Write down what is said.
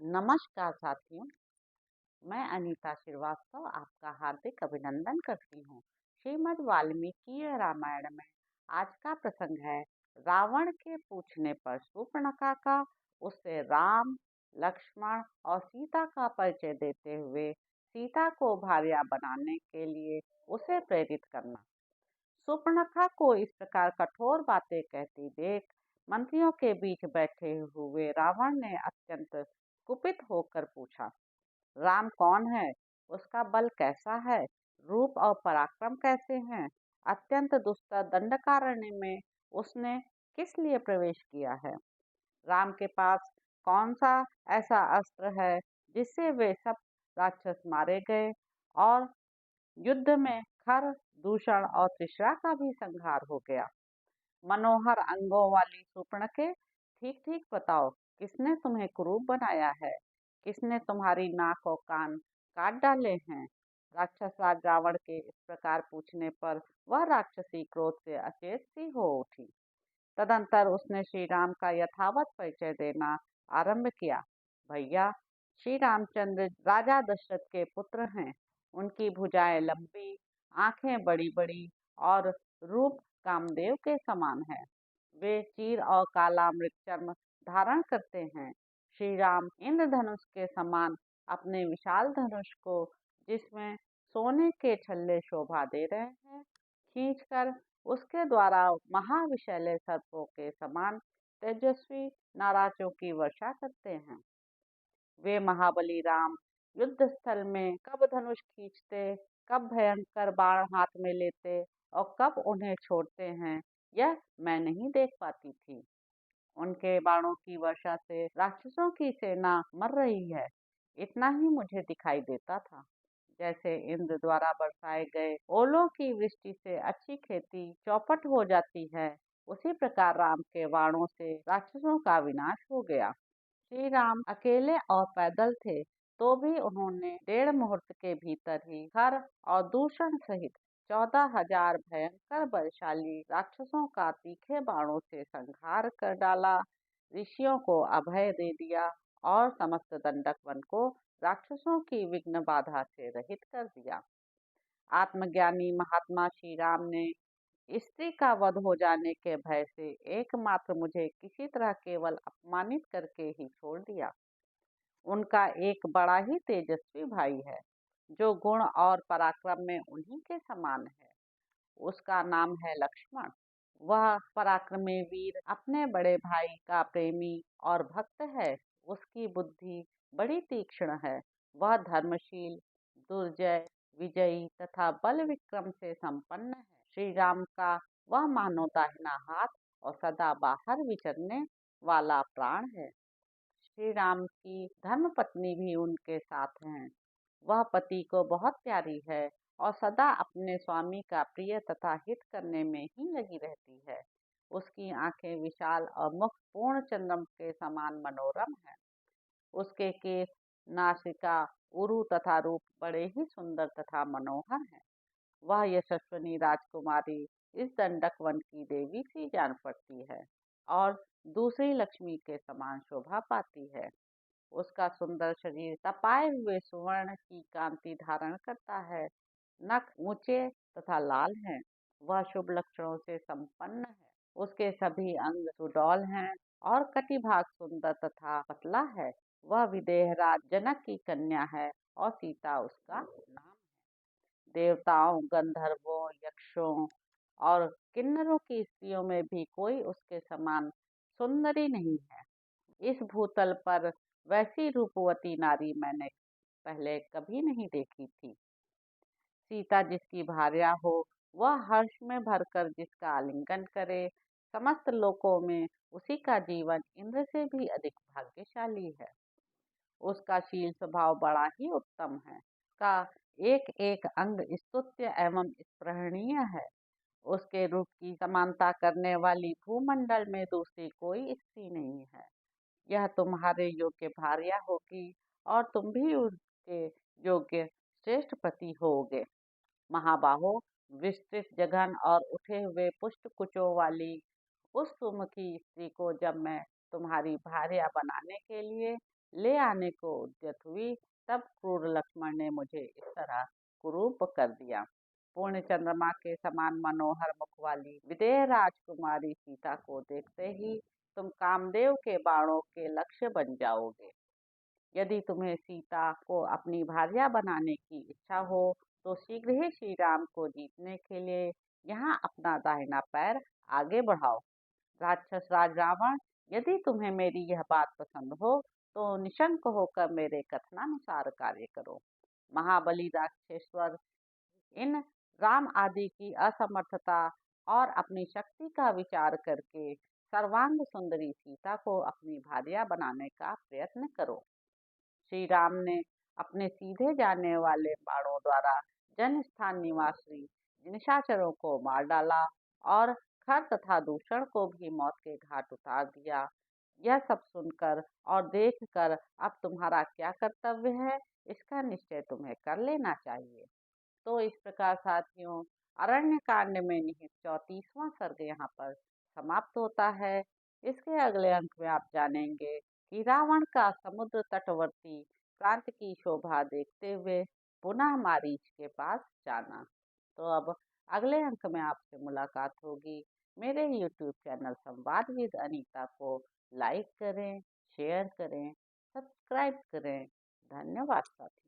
नमस्कार साथियों, मैं अनीता श्रीवास्तव आपका हार्दिक अभिनंदन करती हूँ। श्रीमद् वाल्मीकि रामायण में आज का प्रसंग है रावण के पूछने पर शूर्पणखा का उससे राम, लक्ष्मण और सीता का परिचय देते हुए सीता को भार्या बनाने के लिए उसे प्रेरित करना। शूर्पणखा को इस प्रकार कठोर बातें कहती देख मंत्रियों के बीच बैठे हुए रावण ने अत्यंत कुपित होकर पूछा, राम कौन है? उसका बल कैसा है? रूप और पराक्रम कैसे हैं? अत्यंत दुस्तर दंडकारण्य में उसने किस लिए प्रवेश किया है? राम के पास कौन सा ऐसा अस्त्र है जिससे वे सब राक्षस मारे गए और युद्ध में खर, दूषण और तृष्णा का भी संहार हो गया? मनोहर अंगों वाली शूर्पणखे, ठीक ठीक बताओ, किसने तुम्हें कुरूप बनाया है? किसने तुम्हारी नाक और कान काट डाले हैं? राक्षस राज रावण के इस प्रकार पूछने पर वह राक्षसी क्रोध से अचेत सी हो उठी। तदंतर उसने श्री राम का यथावत परिचय देना आरंभ किया। भैया, श्री रामचंद्र राजा दशरथ के पुत्र हैं। उनकी भुजाएं लंबी, आंखें बड़ी बड़ी और रूप कामदेव के समान है। वे चीर और काला मृगचर्म धारण करते हैं। श्री राम इंद्रधनुष के समान अपने विशाल धनुष को, जिसमें सोने के छल्ले शोभा दे रहे हैं, खींचकर उसके द्वारा महाविषैले सर्पों के समान तेजस्वी नाराजों की वर्षा करते हैं। वे महाबली राम युद्ध स्थल में कब धनुष खींचते, कब भयंकर बाण हाथ में लेते और कब उन्हें छोड़ते हैं, यह मैं नहीं देख पाती थी। उनके बाणों की वर्षा से राक्षसों की सेना मर रही है, इतना ही मुझे दिखाई देता था। जैसे इंद्र द्वारा बरसाए गए ओलों की वृष्टि से अच्छी खेती चौपट हो जाती है, उसी प्रकार राम के बाणों से राक्षसों का विनाश हो गया। श्री राम अकेले और पैदल थे, तो भी उन्होंने 1.5 मुहूर्त के भीतर ही खर और दूषण सहित 14,000 भयंकर बलशाली राक्षसों का तीखे बाणों से संहार कर डाला, ऋषियों को अभय दे दिया और समस्त दंडक वन को राक्षसों की विघ्न बाधा से रहित कर दिया। आत्मज्ञानी महात्मा श्री राम ने स्त्री का वध हो जाने के भय से एकमात्र मुझे किसी तरह केवल अपमानित करके ही छोड़ दिया। उनका एक बड़ा ही तेजस्वी भाई है, जो गुण और पराक्रम में उन्हीं के समान है। उसका नाम है लक्ष्मण। वह पराक्रमी वीर, अपने बड़े भाई का प्रेमी और भक्त है। उसकी बुद्धि बड़ी तीक्ष्ण है। वह धर्मशील, दुर्जय, विजयी तथा बल विक्रम से संपन्न है। श्री राम का वह मानो दाहिना हाथ और सदा बाहर विचरने वाला प्राण है। श्री राम की धर्म पत्नी भी उनके साथ हैं। वह पति को बहुत प्यारी है और सदा अपने स्वामी का प्रिय तथा हित करने में ही लगी रहती है। उसकी आंखें विशाल और मुख पूर्ण चंद्रम के समान मनोरम है। उसके केश, नासिका, उरु तथा रूप बड़े ही सुंदर तथा मनोहर हैं। वह यशस्विनी राजकुमारी इस दंडक वन की देवी सी जान पड़ती है और दूसरी लक्ष्मी के समान शोभा पाती है। उसका सुंदर शरीर तपाए हुए सुवर्ण की कांति धारण करता है। नख ऊंचे तथा लाल हैं। वह शुभ लक्षणों से संपन्न है। उसके सभी अंग सुडौल हैं और कटिभाग सुंदर तथा पतला है। वह विदेहराज जनक की कन्या है और सीता उसका नाम है। देवताओं, गंधर्वों, यक्षों और किन्नरों की स्त्रियों में भी कोई उसके समान सुंदरी नहीं है। इस भूतल पर वैसी रूपवती नारी मैंने पहले कभी नहीं देखी थी। सीता जिसकी भार्या हो, वह हर्ष में भरकर जिसका आलिंगन करे, समस्त लोकों में उसी का जीवन इंद्र से भी अधिक भाग्यशाली है। उसका शील स्वभाव बड़ा ही उत्तम है। उसका एक एक अंग स्तुत्य एवं स्पृहणीय है। उसके रूप की समानता करने वाली भूमंडल में दूसरी कोई स्त्री नहीं है। यह तुम्हारे योग्य भार्या होगी और तुम भी उसके योग्य श्रेष्ठ पति होगे। महाबाहो, विस्तृत जघन और उठे हुए पुष्ट कुचों वाली उस सुमुखी स्त्री को जब मैं तुम्हारी भार्या बनाने के लिए ले आने को उद्यत हुई, तब क्रूर लक्ष्मण ने मुझे इस तरह कुरूप कर दिया। पूर्ण चंद्रमा के समान मनोहर मुख वाली विदेह राजकुमारी सीता को देखते ही तुम कामदेव के बाणों के लक्ष्य बन जाओगे। यदि तुम्हें सीता को अपनी भार्या बनाने की इच्छा हो तो शीघ्र ही श्री राम को जीतने के लिए यहाँ अपना दाहिना पैर आगे बढ़ाओ। राक्षस राज रावण, यदि तुम्हें मेरी यह बात पसंद हो तो निशंक होकर मेरे कथनानुसार कार्य करो। महाबली राक्षसेश्वर इन राम आदि की असमर्थता और अपनी शक्ति का विचार करके सर्वांग सुंदरी सीता को अपनी भार्या बनाने का प्रयत्न करो। श्री राम ने अपने सीधे जाने वाले बाणों द्वारा जनस्थान निवासी निशाचरों को मार डाला और खर तथा दूषण को भी मौत के घाट उतार दिया। यह सब सुनकर और देखकर अब तुम्हारा क्या कर्तव्य है, इसका निश्चय तुम्हें कर लेना चाहिए। तो इस प्रकार साथियों, अरण्य कांड में निहित 34वां सर्ग यहाँ पर समाप्त होता है। इसके अगले अंक में आप जानेंगे कि रावण का समुद्र तटवर्ती प्रांत की शोभा देखते हुए पुनः मारीच के पास जाना। तो अब अगले अंक में आपसे मुलाकात होगी। मेरे YouTube चैनल संवाद विद अनीता को लाइक करें, शेयर करें, सब्सक्राइब करें। धन्यवाद साथियों।